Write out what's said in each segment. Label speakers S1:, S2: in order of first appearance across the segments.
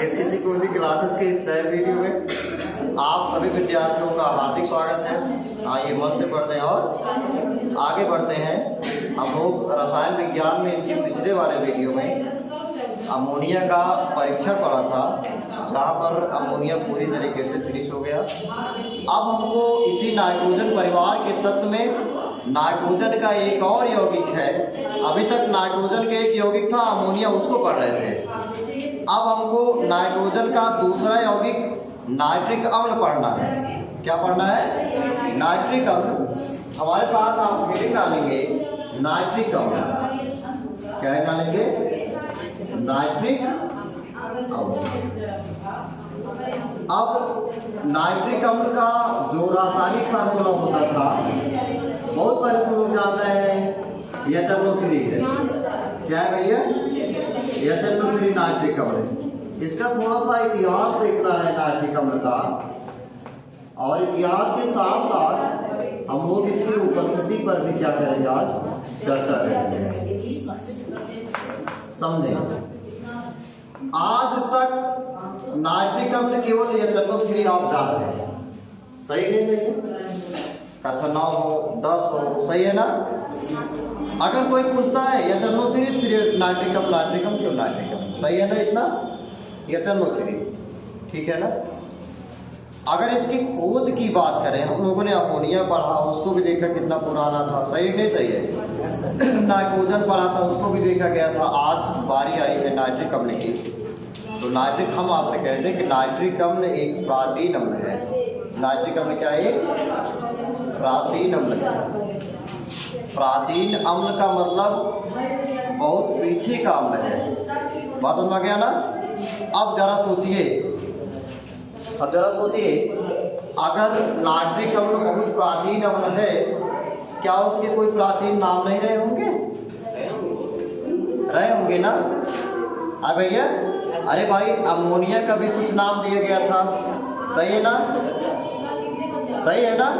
S1: किसी coaching classes के इस नए वीडियो में आप सभी विद्यार्थियों का हार्दिक स्वागत है। आइए मन से पढ़ते हैं और आगे बढ़ते हैं। हम लोग रसायन विज्ञान में इसके पिछले वाले वीडियो में अमोनिया का परीक्षण पढ़ा था, जहाँ पर अमोनिया पूरी तरीके से फिनिश हो गया। अब हमको इसी नाइट्रोजन परिवार के तत्व में नाइट्रोजन का एक और यौगिक है। अभी तक नाइट्रोजन का एक यौगिक था अमोनिया, उसको पढ़ रहे थे। अब हमको नाइट्रोजन का दूसरा यौगिक नाइट्रिक अम्ल पढ़ना है। क्या पढ़ना है? नाइट्रिक अम्ल। हमारे साथ आप हेडिंग डालेंगे नाइट्रिक अम्ल। क्या डालेंगे? नाइट्रिक अम्ल। अब नाइट्रिक अम्ल का जो रासायनिक फार्मूला होता था, बहुत पहले से लोग जानते हैं, HNO3 है। क्या है भैया? HNO3 नाइट्रिक अम्ल। इसका थोड़ा सा इतिहास देखना है नाइट्रिक अम्ल का, और इतिहास के साथ साथ हम लोग इसकी उपस्थिति पर भी क्या करेंगे, आज चर्चा करेंगे। समझें, आज तक नाइट्रिक अम्ल केवल HNO3 आप जान रहे हैं। सही नहीं? सही है? कक्षा 9 हो 10 हो, सही है ना? अगर कोई पूछता है HNO3 फिर नाइट्रिक अम्ल क्यों नाइट्रिक अम्ल, सही है ना? इतना HNO3, ठीक है ना? अगर इसकी खोज की बात करें, हम लोगों ने अमोनिया पढ़ा, उसको भी देखा कितना पुराना था। सही नहीं? सही है। नाइट्रोजन पढ़ा था, उसको भी देखा गया था। आज बारी आई है नाइट्रिक अम्ल की। तो नाइट्रिक, हम आपसे कहते हैं कि नाइट्रिक अम्ल एक प्राचीन अम्ल है। नाइट्रिक अम्ल क्या है? प्राचीन अम्ल है। प्राचीन अम्ल का मतलब बहुत पीछे का अम्ल है। बात समझ में गया ना? अब जरा सोचिए, अगर नाइट्रिक अम्ल बहुत प्राचीन अम्ल है, क्या उसके कोई प्राचीन नाम नहीं रहे होंगे? रहे होंगे ना? हाँ भैया, अरे भाई अमोनिया का भी कुछ नाम दिया गया था। सही है ना? सही है ना?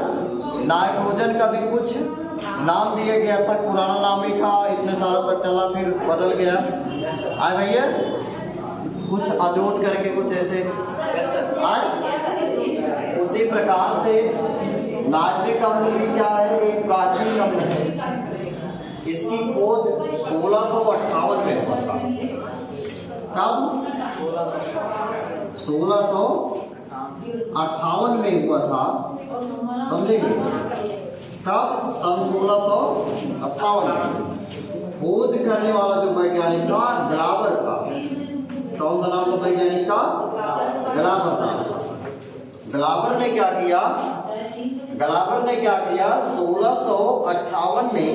S1: नाइट्रोजन का भी कुछ नाम दिया गया था, पुराना नाम ही था, इतने सालों तक चला, फिर बदल गया। आए भैया, कुछ अजोट करके कुछ ऐसे आए। उसी प्रकार से नाइट्रिक अम्ल भी क्या है? एक प्राचीन अम्ल है। इसकी खोज 1658 में हुआ था। कब? 1658 में हुआ था। समझेंगे? कब? सन 1658 में। खोज करने वाला जो वैज्ञानिक था, ग्लाबर था। कौन सा नाम था वैज्ञानिक का? ग्लाबर नाम था। ग्लाबर ने क्या किया? 1658 में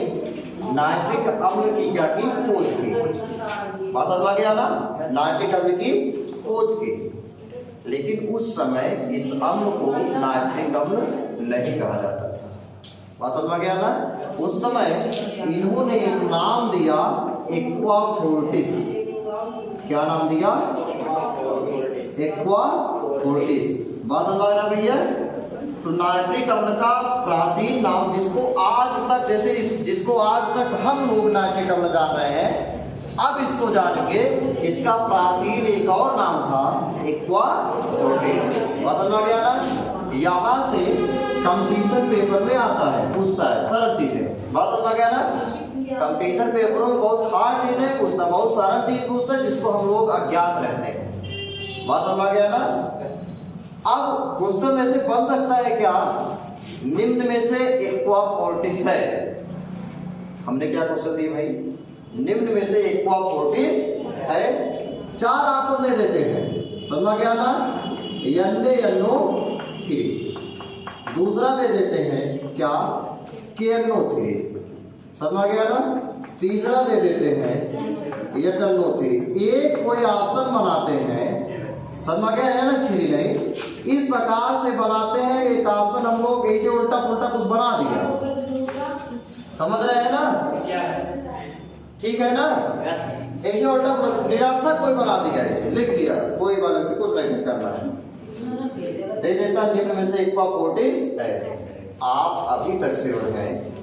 S1: नाइट्रिक अम्ल की क्या की? खोज की। बात समझ में गया ना? नाइट्रिक अम्ल की खोज की। लेकिन उस समय इस अम्ल को नाइट्रिक अम्ल नहीं कहा जाता था। बात समझ में गया ना? उस समय इन्होंने एक नाम दिया, एक्वा फोर्टिस। क्या नाम दिया? Aqua Fortis. बात समझ में भैया? तो नाइट्रिक अम्ल का प्राचीन नाम, जिसको आज तक, जैसे जिसको आज तक हम लोग नाइट्रिक अम्ल जान रहे हैं, अब इसको जानेंगे। इसका प्राचीन एक और नाम था, एक्वा फोर्टिस। बात समझ में गया ना? यहाँ से कंपटीशन पेपर में आता है, पूछता है सरल चीजें। बात समझ में गया ना? कंपटीशन पेपरों में बहुत हार्ड चीज नहीं पूछता, बहुत सरल चीज पूछता है जिसको हम लोग अज्ञात रहते हैं। बात समझ में गया ना? अब क्वेश्चन ऐसे बन सकता है क्या? निम्न में से एक्वा फोर्टिस है। हमने क्या क्वेश्चन दिए भाई? निम्न में से एक्वा फोर्टिस है। 4 ऑप्शन दे देते हैं। समझ में गया ना? NaNO3। दूसरा दे देते हैं क्या? KNO3। समझ में गया ना? तीसरा दे देते हैं HNO3। एक कोई ऑप्शन बनाते हैं। समझ में गया है ना? फ्री नहीं, इस प्रकार से बनाते हैं। एक ऑप्शन हम लोग ऐसे उल्टा पुल्टा कुछ बना दिया। समझ रहे हैं ना? ठीक है ना? ऐसे उल्टा निरर्थक कोई बना दिया, ऐसे लिख दिया, कोई वाले से कुछ नहीं करना है। दे देता निम्न में से एक्वा फोर्टिस है। आप अभी तक से हैं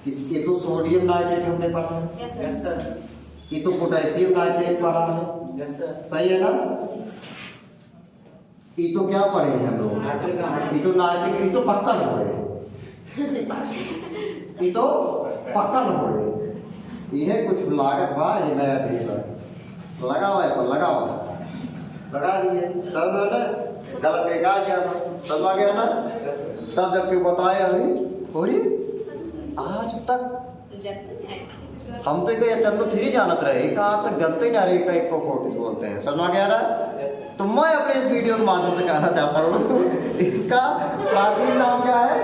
S1: ये तो सोडियम नाइट्रेट हमने पढ़ा है,
S2: यस सर।
S1: ये तो पोटेशियम नाइट्रेट पढ़ा है,
S2: यस सर।
S1: सही है ना। ये तो क्या पढ़े हैं हम लोग, ये तो नाइट्रिक, ये तो पक्कन हो गए, ये तो पक्कन हो गए। ये कुछ लागत बा, ये नया पेज है, लगा हुआ है पर लगा हुआ लगा दिए सब है ना, गलत बेकार क्या था, सब आ गया ना। तब जब क्यों बताया अभी होरी आज तक हम तो ये चंदू थ्री जानत रहे, एक आज तक जानते ही ना रहे, का एक फोर्टिस बोलते हैं, समझ गया ना। तो मैं अपने इस वीडियो के माध्यम से कहना चाहता हूँ इसका प्राचीन नाम क्या है,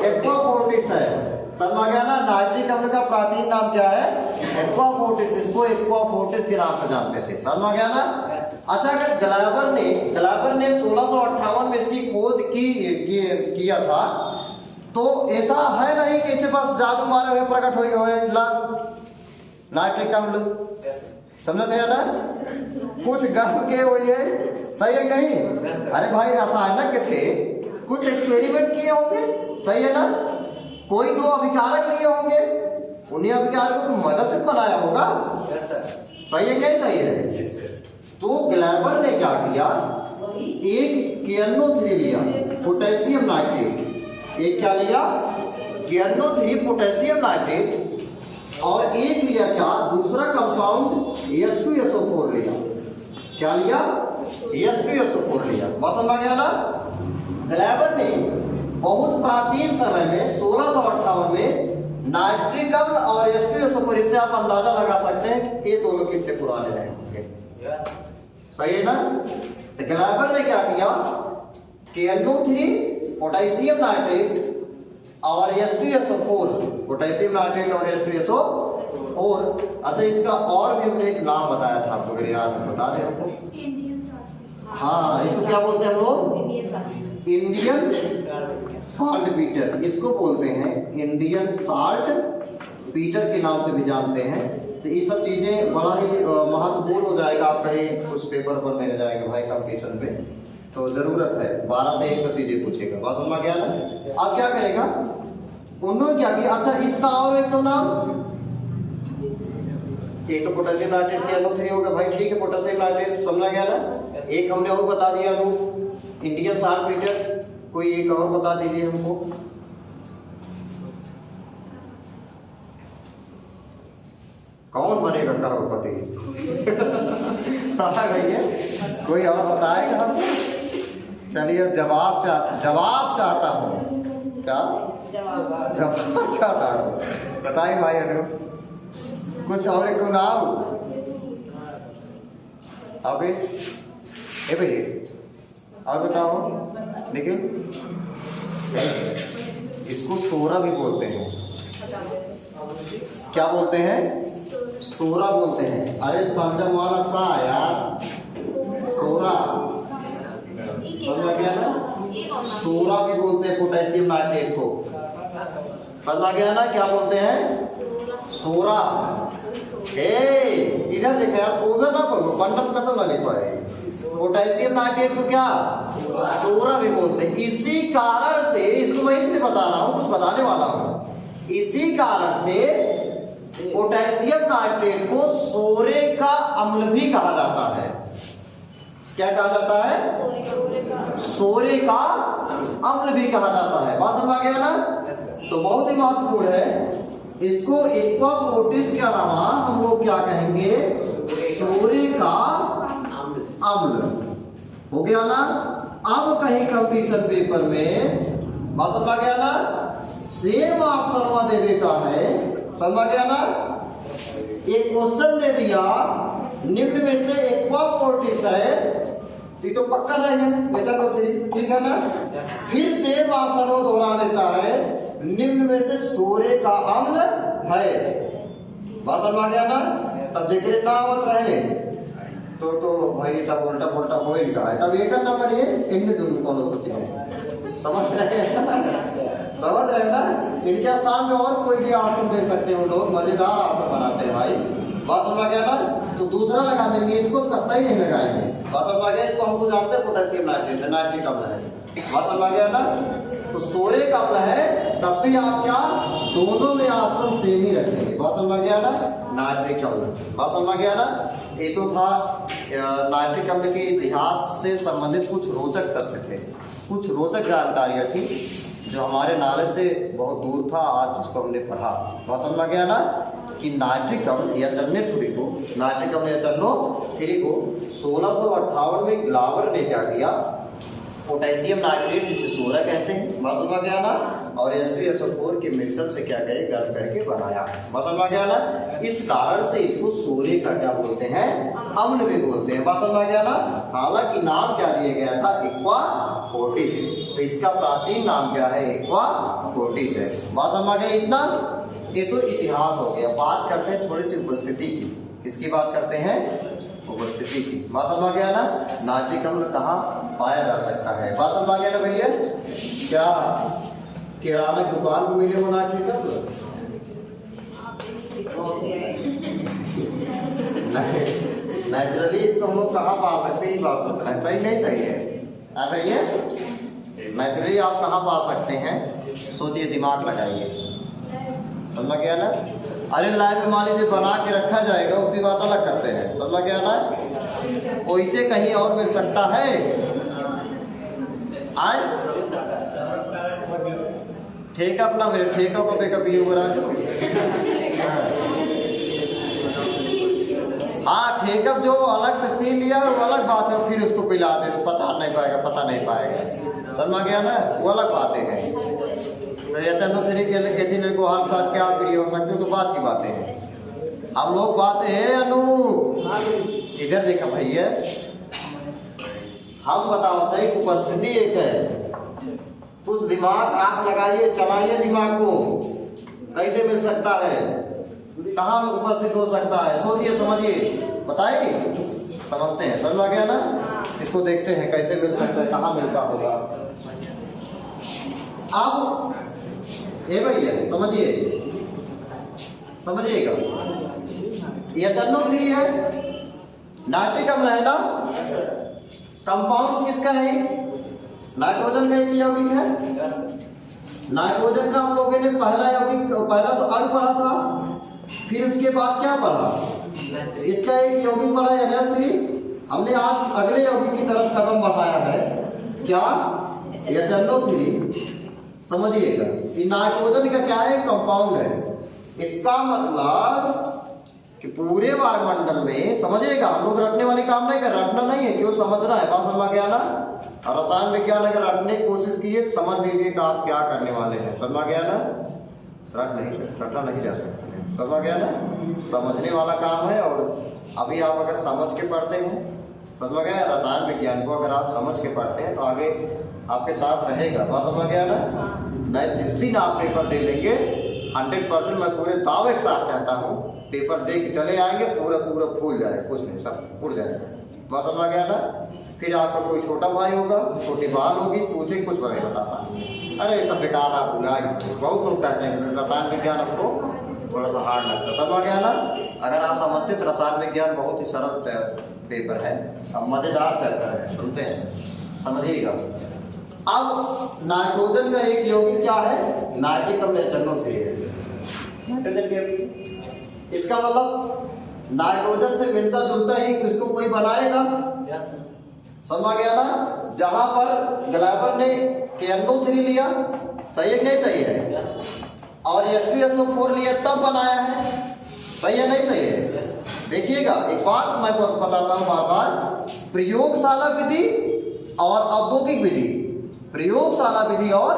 S1: एक्वा फोर्टिस है, समझ गया ना। नाइट्रिक अम्ल का प्राचीन नाम क्या है, एक्वा फोर्टिस, इसको एक्वा फोर्टिस के नाम से जानते थे, समझ गया ना। अच्छा, अगर ग्लाइबर ने 1658 में इसकी खोज किया था, तो ऐसा है नहीं कि इसके पास जादू मारे हुए प्रकट हुई हो नाइट्रिक अम्ल, समझते हैं ना। कुछ गर्भ के हुई है, सही है नहीं। अरे भाई रसायनज्ञ थे, कुछ एक्सपेरिमेंट किए होंगे, सही है ना। कोई दो अभिकारक लिए होंगे, उन्हीं अभिकारकों की मदद से बनाया होगा, सही है नहीं, सही है। तो ग्लाइबर ने क्या किया, एक KNO3 लिया, पोटेशियम नाइट्रेट, एक क्या लिया, KNO3 पोटेशियम नाइट्रेट, और एक लिया क्या, दूसरा कंपाउंड H2SO4 लिया, क्या लिया, H2SO4 लिया, बात समझ गया ना। ग्लाइबर ने बहुत प्राचीन समय में 1658 में नाइट्रिक अम्ल और H2SO4, इससे आप अंदाजा लगा सकते हैं कि ये दोनों कितने पुराने रहे होंगे, सही है ना। तो ग्लाइबर ने क्या किया, KNO3 पोटेशियम नाइट्रेट और H2SO4, पोटेशियम नाइट्रेट और H2SO4। अच्छा, इसका और भी हमने एक नाम बताया था आपको, अगर याद बता दें हमको। हाँ, इसको क्या बोलते हैं हम लोग, इंडियन साल्ट पीटर, इसको बोलते हैं इंडियन साल्ट पीटर के नाम से भी जानते हैं। तो ये सब चीजें बड़ा ही महत्वपूर्ण हो जाएगा, आप कहीं उस पेपर पर ले जाएंगे भाई कंपटीशन पे, तो जरूरत है 12 से ये सब चीजें पूछेगा, बस समझ गया ना। अब क्या करेगा, उन्होंने क्या किया, अच्छा इसका और एक तो नाम, एक तो पोटेशियम नाइट्रेट KNO3 होगा भाई, ठीक है, पोटेशियम नाइट्रेट समझा गया ना। एक हमने और बता दिया लोग, इंडियन साल्ट पीटर, कोई एक और बता दीजिए हमको। कौन बनेगा करोड़पति भैया, कोई और बताएगा हमको। चलिए जवाब चाहता हूँ, क्या जवाब चाहता हूँ, बताइए भाई अनु, कुछ और एक नाम आओगे ए भाई, और बताओ। लेकिन इसको सोरा भी बोलते हैं, क्या बोलते हैं, सोरा बोलते हैं। अरे संजम वाला सा यार, सोरा समझ गया ना, सोरा भी बोलते हैं पोटेशियम नाइट्रेट को, समझ गया ना, क्या बोलते हैं, सोरा। इधर देखा यार, उधर ना पढ़ो, पंडम खत्म ना लिख पाए। पोटेशियम नाइट्रेट को क्या, सोरा भी बोलते हैं। इसी कारण से, इसको मैं इसलिए बता रहा हूँ, कुछ बताने वाला हूँ, इसी कारण से पोटेशियम नाइट्रेट को सोरे का अम्ल भी कहा जाता है। क्या कहा जाता है, सोरे का अम्ल भी कहा जाता है, बात समझ गया ना। तो बहुत ही महत्वपूर्ण है, इसको एक्वा फोर्टिस के अलावा हम लोग क्या कहेंगे, सोरे का अम्ल, हो गया ना। अब कहीं कंपटीशन पेपर में, बात समझ गया ना, सेम ऑप्शन दे देता है, समझ गया ना। एक क्वेश्चन दे दिया, निम्न में से एक्वा फोर्टिस है, ये तो पक्का रहेगा, ठीक है ना। फिर सेम ऑप्शन वो दोहरा देता है, निम्न में से सोरे का अम्ल है, बात समझ गया ना। तब जिक्र ना मत रहे तो भाई तब उल्टा पुल्टा हो ही रहा है, तब एक नंबर ये इन दोनों कौन सोचे, समझ रहे हैं, समझ रहे ना। इनके स्थान में और कोई भी आसन दे सकते हो लोग, मजेदार आसन बनाते हैं भाई, बात समझ गया ना। तो दूसरा लगा देंगे, इसको तो कतई नहीं लगाएंगे, बात समझ गया। इसको हमको जानते हैं पोटेशियम नाइट्रेट, नाइट्रिक अम्ल है, बात समझ गया ना। तो सोरेक अम्ल है तब भी आप क्या दोनों में ऑप्शन सेम ही रखेंगे। बात समझ में गया ना? नाइट्रिक अम्ल, बात समझ में गया ना? ये तो था नाइट्रिक अम्ल के इतिहास से संबंधित कुछ रोचक तथ्य थे, कुछ रोचक जानकारियां थी जो हमारे नॉलेज से बहुत दूर था, आज जिसको हमने पढ़ा। बात समझ में गया ना कि नाइट्रिक अम्ल या NH3 को, नाइट्रिक अम्ल या NH3 को 1658 में ग्लावर ने क्या किया, पोटेशियम नाइट्रेट जिसे सोरा कहते हैं, बात समझ में गया ना, और H2SO4 के मिश्रण से क्या करे, गर्म करके बनाया। बात समझ में गया ना? इस कारण से इसको सोरे का क्या बोलते हैं, अम्ल भी बोलते हैं। बात समझ में गया ना? हालांकि नाम क्या दिया गया था, एक्वा फोर्टिस, तो इसका प्राचीन नाम क्या है, एक्वा फोर्टिस है। बात समझ में गया? इतना ये तो इतिहास हो गया। बात करते हैं थोड़ी सी उपस्थिति की, किसकी बात करते हैं, उपस्थिति की। बात समझ में गया ना? नाइट्रिक अम्ल कहाँ पाया जा सकता है, बात समझ में गया ना भैया? क्या किराना दुकान में मिले हो नाइट्रिक अम्ल? नेचुरली इसको हम लोग कहाँ पा सकते हैं, बात सोच रहे हैं, सही नहीं सही है भैया? नेचुरली आप कहाँ पा सकते हैं, सोचिए, दिमाग लगाइए, समझ गया ना? अरे लाइव में मान लीजिए बना के रखा जाएगा, उसकी बात अलग करते हैं, समझ गया ना? वैसे कहीं और मिल सकता है आए? ठेका अपना मेरे ठेका को पे कभी हो रहा है। हाँ ठेका जो अलग से पी लिया वो अलग बात है, फिर उसको पिला दे तो पता नहीं पाएगा, समझ गया ना? वो अलग बातें हैं। तो NH3 के एथिल को हर साथ क्या क्रिया हो सकती है, तो बात की बातें हैं। हम लोग बातें हैं अनु, इधर देखा भैया, हम बताते हैं उपस्थिति एक है, कुछ दिमाग आप लगाइए, चलाइए दिमाग को, कैसे मिल सकता है, कहाँ उपस्थित हो सकता है, सोचिए समझिए, बताइए, समझते हैं, समझ गया ना? इसको देखते हैं कैसे मिल सकता है, कहाँ मिलता होगा। अब ये भैया समझिएगा, ये NH3 है, नाइट्रिक अम्ल है ना, कंपाउंड किसका है, नाइट्रोजन का एक यौगिक है। नाइट्रोजन का हम लोगों ने पहला तो अणु पढ़ा था, फिर उसके बाद क्या पढ़ा, इसका एक यौगिक पढ़ा NH3। हमने आज अगले यौगिक की तरफ कदम बढ़ाया है, क्या, NH3। समझिएगा, नाइट्रोजन का क्या है, कंपाउंड है। इसका मतलब कि पूरे वायुमंडल में, समझिएगा, हम लोग रटने वाली काम नहीं कर, रटना नहीं है, केवल समझना है, बात समझ गया ना? और रसायन विज्ञान अगर रटने की कोशिश कीजिए तो समझ लीजिए कि आप क्या करने वाले हैं, समझ गया ना? रटना नहीं जा सकता है, समझ गया ना? समझने वाला काम है। और अभी आप अगर समझ के पढ़ते हैं, समझ गया, रसायन विज्ञान को अगर आप समझ के पढ़ते हैं तो आगे आपके साथ रहेगा, बात समझ गया ना? नहीं, जिस दिन आप पेपर दे लेंगे 100% मैं पूरे दावे के साथ कहता हूँ, पेपर दे के चले आएंगे, पूरा फूल जाएगा, कुछ नहीं, सब उड़ जाएगा, बात समझ गया ना? फिर आपका कोई छोटा भाई होगा, छोटी बहन होगी, पूछे कुछ नहीं बता पाएंगे, अरे ये सब बेकार आप भुला ही। बहुत लोग कहते हैं रसायन विज्ञान हमको थोड़ा सा हार्ड लगता है, समझ गया ना? अगर आप समझते तो रसायन विज्ञान बहुत ही सरल पेपर है, अब मजेदार चैप्टर है, सुनते हैं, समझिएगा। अब नाइट्रोजन का एक यौगिक क्या है, नाइट्रिक अम्ल NH3 है, नाइट्रोजन के, इसका मतलब नाइट्रोजन से मिलता जुलता ही किसको कोई बनाएगा, समझ गया ना? जहां पर ग्लाइबर ने NO3 लिया, सही है कि नहीं सही है, और H2SO4 लिया तब बनाया है, सही है नहीं सही है? देखिएगा, एक बात मैं बताता हूं बार बार, प्रयोगशाला विधि और औद्योगिक विधि, प्रयोगशाला विधि और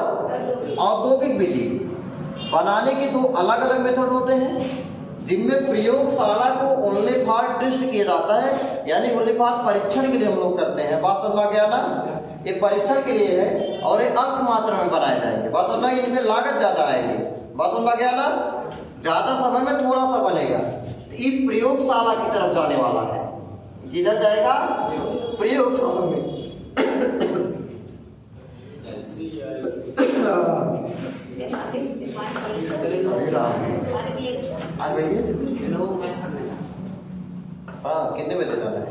S1: औद्योगिक विधि बनाने के दो अलग अलग मेथड होते हैं, जिनमें प्रयोगशाला को ओनली फॉर टेस्ट किया जाता है, यानी ओनली फॉर परीक्षण के लिए हम लोग करते हैं, बात समझ गया ना? ये परीक्षण के लिए है और ये अल्प मात्रा में बनाए जाएंगे, बात समझ, इनमें लागत ज्यादा आएगी, बात समझ गया ना? ज्यादा समय में थोड़ा सा बनेगा, ये प्रयोगशाला की तरफ जाने वाला है, किधर जाएगा, प्रयोगशाला में। हाँ कितने बजे जाना है,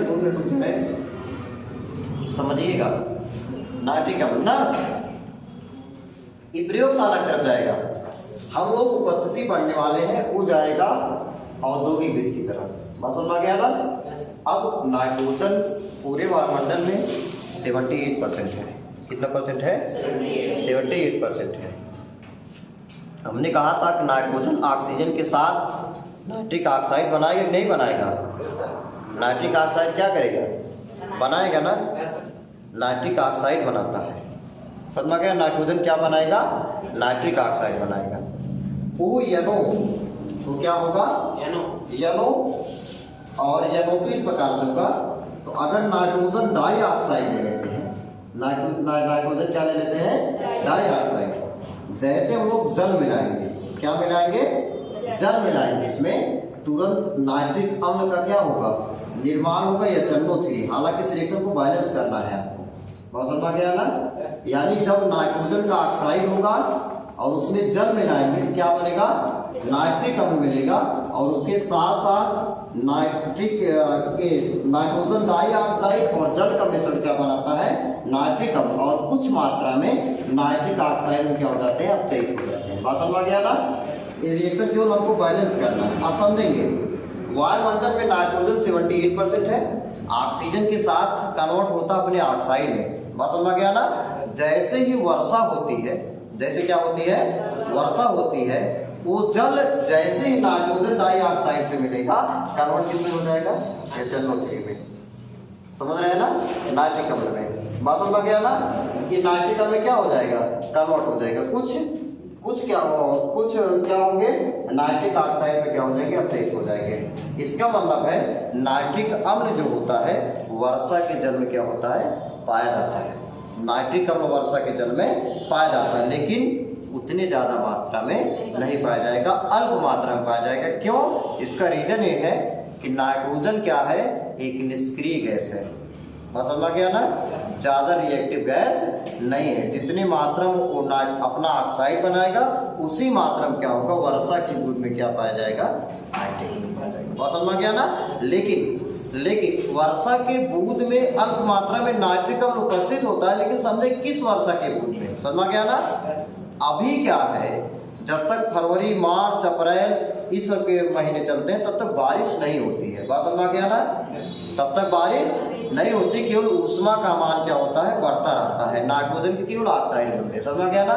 S1: 2 मिनट रुकते हैं। समझिएगा, नाइट्रिक अम्ल ना। ये प्रयोगशाला की तरफ जाएगा, हम लोग उपस्थिति पढ़ने वाले हैं, वो जाएगा औद्योगिक विधि की तरफ। बात समझ में गया ना। अब नाइट्रोजन पूरे वायुमंडल में 78% है। कितना परसेंट है? 78% है। हमने कहा था कि नाइट्रोजन ऑक्सीजन के साथ नाइट्रिक ऑक्साइड बनाएगा कि नहीं बनाएगा? नाइट्रिक ऑक्साइड क्या करेगा? बनाएगा ना। नाइट्रिक ऑक्साइड बनाता है, समझ गया। नाइट्रोजन क्या बनाएगा? नाइट्रिक ऑक्साइड बनाएगा। वो यनो तो क्या होगा? यनो। और यनो तो इस प्रकार से होगा। तो अगर नाइट्रोजन डाइऑक्साइड ले लेते हैं, नाइट्रोजन क्या ले लेते हैं? डाइऑक्साइड। जैसे हम लोग जल मिलाएंगे, क्या मिलाएंगे? जल मिलाएंगे, इसमें तुरंत नाइट्रिक अम्ल का क्या होगा? निर्माण होगा या NO3। हालांकि इस रिएक्शन को बैलेंस करना है आपको, बहुत समझ में गया ना। यानी जब नाइट्रोजन का ऑक्साइड होगा और उसमें जल मिलाएंगे तो क्या बनेगा? नाइट्रिक अम्ल मिलेगा। और उसके साथ साथ नाइट्रोजन डाइऑक्साइड और जल का मिश्रण क्या बनाता है? नाइट्रिक अम्ल। और कुछ मात्रा में नाइट्रिक ऑक्साइड में क्या हो जाते हैं? अपचयित हो जाते हैं। बात समझ में गया ना। ये रिएक्शन केवल हमको बैलेंस करना है, आप समझेंगे। वायुमंडल में नाइट्रोजन 78% है, ऑक्सीजन के साथ कन्वर्ट होता है अपने ऑक्साइड में। बात समझ में गया ना। जैसे ही वर्षा होती है, जैसे क्या होती है? वर्षा होती है, वो जल जैसे ही नाइट्रोजन डाइऑक्साइड से मिलेगा, कन्वर्ट किसमें हो जाएगा? NO3 में। समझ रहे हैं ना, नाइट्रिक अम्ल में। बात समझ में गया ना कि नाइट्रिक अम्ल में क्या हो जाएगा? कन्वर्ट हो जाएगा। कुछ क्या होंगे? नाइट्रिक ऑक्साइड में क्या हो जाएंगे? अपचयित हो जाएंगे। इसका मतलब है नाइट्रिक अम्ल जो होता है वर्षा के जल में क्या होता है? पाया जाता है। नाइट्रिक अम्ल वर्षा के जल में पाया जाता है, लेकिन उतनी ज्यादा मात्रा में नहीं पाया जाएगा, अल्प मात्रा में पाया जाएगा। क्यों? इसका रीजन ये है कि नाइट्रोजन क्या है? एक निष्क्रिय गैस है। समझ में गया ना। ज्यादा रिएक्टिव गैस नहीं है। जितनी मात्रा में वो अपना ऑक्साइड बनाएगा, उसी मात्रा में क्या होगा? वर्षा की बूंद में क्या पाया जाएगा? नाइट्रोजन पाया जाएगा। समझ में गया ना। लेकिन वर्षा के बूंद में अल्प मात्रा में नाइट्रिक अम्ल उपस्थित होता है, लेकिन समझे किस वर्षा के बूंद में? समझ में गया ना। अभी क्या है, जब तक फरवरी, मार्च, अप्रैल इस सब के महीने चलते हैं, तब तक बारिश नहीं होती है। बात समझ में गया ना। तब तक बारिश नहीं होती, केवल ऊष्मा का मान क्या होता है? बढ़ता रहता है। नाइट्रोजन की केवल ऑक्साइड होते हैं। समझ में गया ना।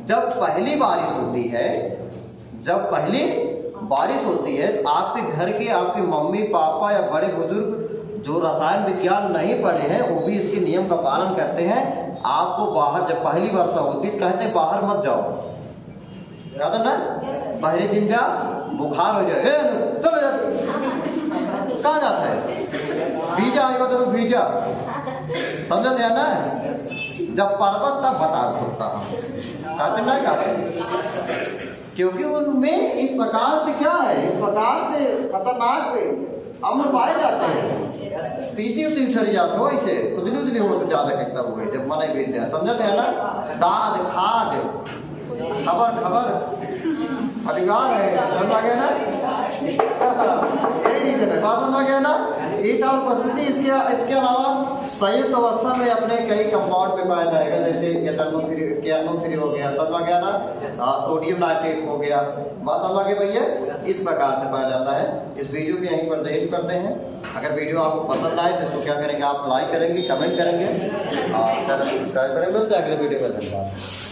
S1: जब पहली बारिश होती है, तो आपके घर के आपके मम्मी पापा या बड़े बुजुर्ग जो रसायन विज्ञान नहीं पढ़े हैं, वो भी इसके नियम का पालन करते हैं। आपको बाहर जब पहली वर्षा होती है, कहते हैं बाहर मत जाओ, कहते ना, बाहरी जिन जा, बुखार हो जाए, चलो जा। कहाँ जाता है? भीजा आएगा तो भीजा, समझ गया ना। जब पर्वत तब बता सकता हूँ, कहते ना कहते, क्योंकि उनमें इस प्रकार से क्या है? इस प्रकार से खतरनाक अम्ल पाए जाते हैं। पीती उती उछरी जाते हो, ऐसे खुजली हो तो ज्यादा कितना हुए जब मन बीत जाए। समझते हैं ना। दाद खाद खबर अधिकार है। समझ गया ना। यही रीजन है। बात समझ गया ना। ये था उपस्थिति। इसके अलावा संयुक्त अवस्था में अपने कई कंपाउंड में पाया जाएगा, जैसे NO3 हो गया। समझ गया ना। सोडियम नाइट्रेट हो गया। बात समझ गए भैया। इस प्रकार से पाया जाता है। इस वीडियो को यहीं पर एंड करते हैं। अगर वीडियो आपको पसंद आए तो इसको क्या करेंगे? आप लाइक करेंगे, कमेंट करेंगे और चैनल सब्सक्राइब करेंगे। मिलते हैं अगले वीडियो में। धन्यवाद।